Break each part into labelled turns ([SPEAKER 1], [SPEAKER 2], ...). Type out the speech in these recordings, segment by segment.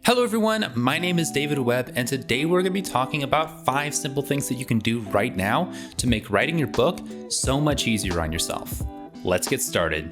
[SPEAKER 1] Hello everyone, my name is David Webb, and today we're going to be talking about 5 simple things that you can do right now to make writing your book so much easier on yourself. Let's get started.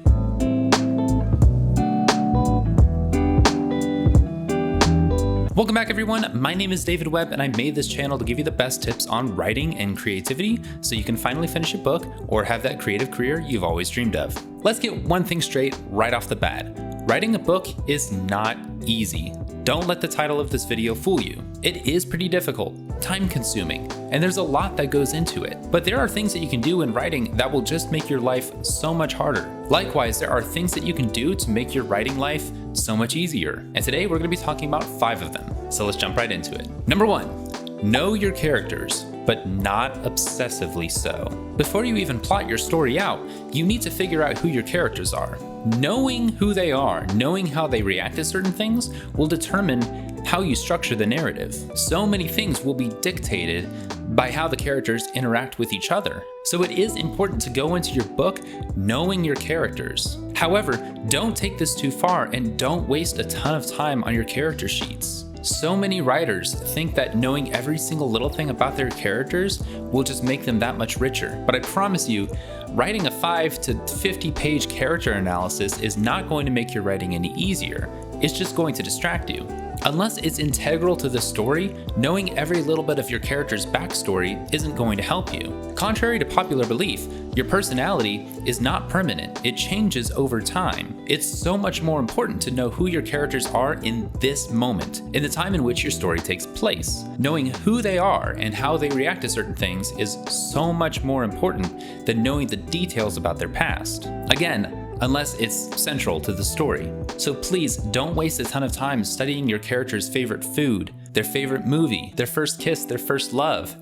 [SPEAKER 1] Welcome back everyone, my name is David Webb and I made this channel to give you the best tips on writing and creativity so you can finally finish a book or have that creative career you've always dreamed of. Let's get one thing straight right off the bat. Writing a book is not easy. Don't let the title of this video fool you. It is pretty difficult, time-consuming, and there's a lot that goes into it. But there are things that you can do in writing that will just make your life so much harder. Likewise, there are things that you can do to make your writing life so much easier. And today we're going to be talking about 5 of them. So let's jump right into it. Number 1, know your characters, but not obsessively so. Before you even plot your story out, you need to figure out who your characters are. Knowing who they are, knowing how they react to certain things will determine how you structure the narrative. So many things will be dictated by how the characters interact with each other. So it is important to go into your book knowing your characters. However, don't take this too far and don't waste a ton of time on your character sheets. So many writers think that knowing every single little thing about their characters will just make them that much richer. But I promise you, writing a 5 to 50 page character analysis is not going to make your writing any easier. It's just going to distract you. Unless it's integral to the story, knowing every little bit of your character's backstory isn't going to help you. Contrary to popular belief, your personality is not permanent. It changes over time. It's so much more important to know who your characters are in this moment, in the time in which your story takes place. Knowing who they are and how they react to certain things is so much more important than knowing the details about their past. Again, unless it's central to the story. So please don't waste a ton of time studying your character's favorite food, their favorite movie, their first kiss, their first love.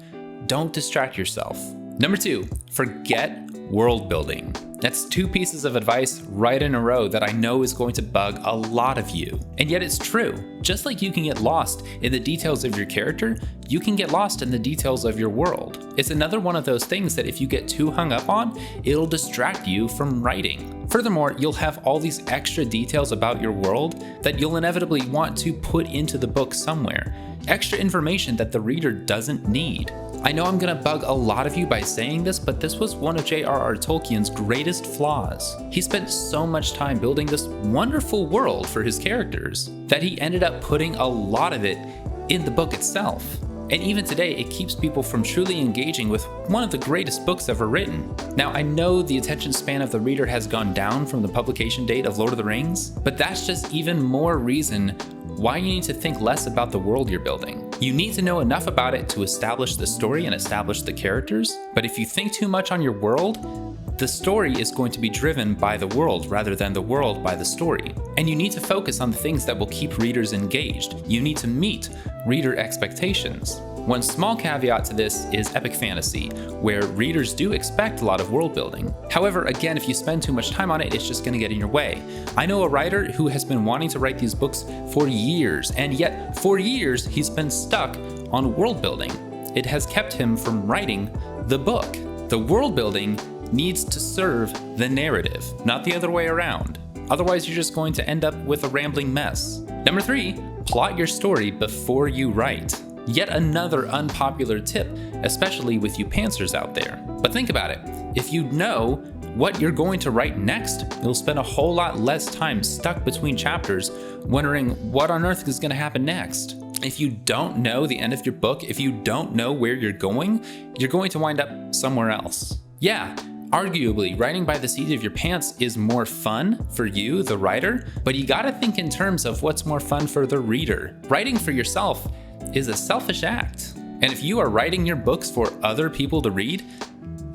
[SPEAKER 1] Don't distract yourself. Number 2, forget world building. That's 2 pieces of advice right in a row that I know is going to bug a lot of you. And yet it's true. Just like you can get lost in the details of your character, you can get lost in the details of your world. It's another one of those things that if you get too hung up on, it'll distract you from writing. Furthermore, you'll have all these extra details about your world that you'll inevitably want to put into the book somewhere. Extra information that the reader doesn't need. I know I'm gonna bug a lot of you by saying this, but this was one of J.R.R. Tolkien's greatest flaws. He spent so much time building this wonderful world for his characters that he ended up putting a lot of it in the book itself. And even today, it keeps people from truly engaging with one of the greatest books ever written. Now, I know the attention span of the reader has gone down from the publication date of Lord of the Rings, but that's just even more reason why you need to think less about the world you're building. You need to know enough about it to establish the story and establish the characters, but if you think too much on your world, the story is going to be driven by the world rather than the world by the story. And you need to focus on the things that will keep readers engaged. You need to meet reader expectations. One small caveat to this is epic fantasy, where readers do expect a lot of world building. However, again, if you spend too much time on it, it's just going to get in your way. I know a writer who has been wanting to write these books for years, and yet for years he's been stuck on world building. It has kept him from writing the book. The world building needs to serve the narrative, not the other way around. Otherwise, you're just going to end up with a rambling mess. Number 3, plot your story before you write. Yet another unpopular tip, especially with you pantsers out there. But think about it. If you know what you're going to write next, you'll spend a whole lot less time stuck between chapters wondering what on earth is going to happen next. If you don't know the end of your book, if you don't know where you're going to wind up somewhere else. Yeah, arguably, writing by the seat of your pants is more fun for you, the writer, but you gotta think in terms of what's more fun for the reader. Writing for yourself is a selfish act. And if you are writing your books for other people to read,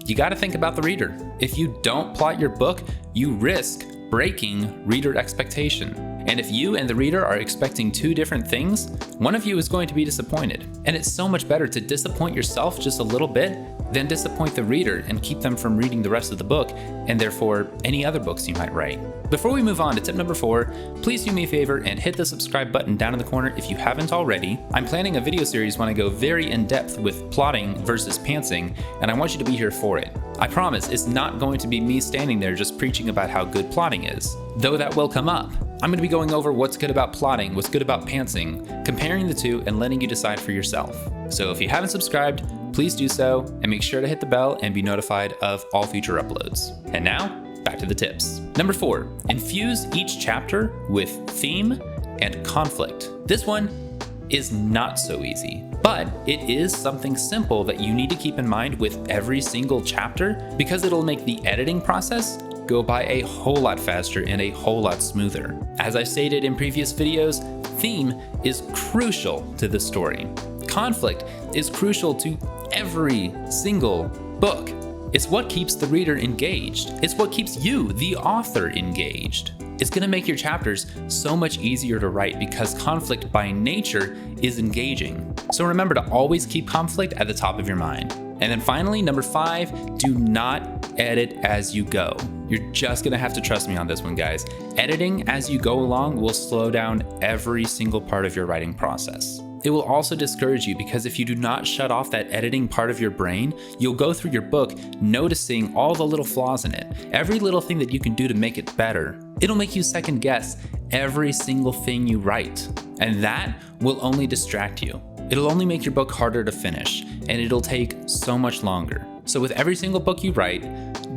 [SPEAKER 1] you gotta think about the reader. If you don't plot your book, you risk breaking reader expectation. And if you and the reader are expecting 2 different things, one of you is going to be disappointed. And it's so much better to disappoint yourself just a little bit than disappoint the reader and keep them from reading the rest of the book, and therefore any other books you might write. Before we move on to tip number 4, please do me a favor and hit the subscribe button down in the corner if you haven't already. I'm planning a video series when I go very in-depth with plotting versus pantsing, and I want you to be here for it. I promise it's not going to be me standing there just preaching about how good plotting is, though that will come up. I'm going to be going over what's good about plotting, what's good about pantsing, comparing the two, and letting you decide for yourself. So if you haven't subscribed, please do so, and make sure to hit the bell and be notified of all future uploads. And now, back to the tips. Number 4, infuse each chapter with theme and conflict. This one is not so easy, but it is something simple that you need to keep in mind with every single chapter because it'll make the editing process go by a whole lot faster and a whole lot smoother. As I stated in previous videos, theme is crucial to the story. Conflict is crucial to every single book. It's what keeps the reader engaged. It's what keeps you, the author, engaged. It's going to make your chapters so much easier to write because conflict by nature is engaging. So remember to always keep conflict at the top of your mind. And then finally, number 5, do not edit as you go. You're just going to have to trust me on this one, guys. Editing as you go along will slow down every single part of your writing process. It will also discourage you because if you do not shut off that editing part of your brain, you'll go through your book noticing all the little flaws in it, every little thing that you can do to make it better. It'll make you second guess every single thing you write, and that will only distract you. It'll only make your book harder to finish, and it'll take so much longer. So with every single book you write,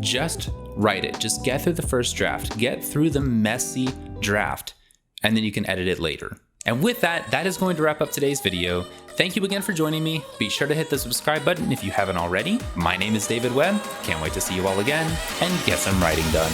[SPEAKER 1] just write it. Just get through the first draft, get through the messy draft, and then you can edit it later. And with that, that is going to wrap up today's video. Thank you again for joining me. Be sure to hit the subscribe button if you haven't already. My name is David Webb. Can't wait to see you all again and get some writing done.